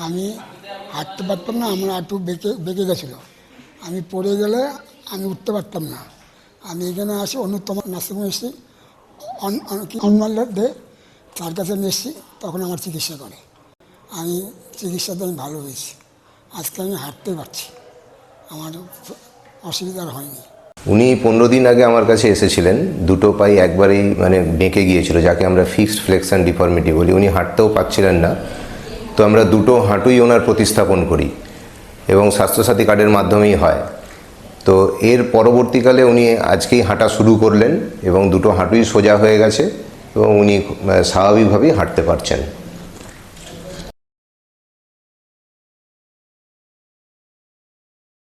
আমি হাঁটতে পারতাম না, আমার হাঁটু বেঁকে বেঁকে গেছিলো। আমি পড়ে গেলে আমি উঠতে পারতাম না। আমি এখানে আসি অন্যতম নার্সিংহোমে এসেছি, দে তার কাছে নিয়ে এসেছি, তখন আমার চিকিৎসা করে। আমি চিকিৎসাতে আমি ভালো হয়েছি, আজকে আমি হাঁটতে পারছি, আমার অসুবিধা আর হয়নি। উনি 15 দিন আগে আমার কাছে এসেছিলেন, দুটো পাই একবারেই বেঁকে গিয়েছিল, যাকে আমরা ফিক্সড ফ্লেক্সন ডিফর্মিটি বলি। উনি হাঁটতেও পারছিলেন না, তো আমরা দুটো হাঁটুই ওনার প্রতিস্থাপন করি এবং স্বাস্থ্যসাথী কার্ডের মাধ্যমেই হয়। তো এর পরবর্তীকালে উনি আজকেই হাঁটা শুরু করলেন এবং দুটো হাঁটুই সোজা হয়ে গেছে এবং উনি স্বাভাবিকভাবেই হাঁটতে পারছেন।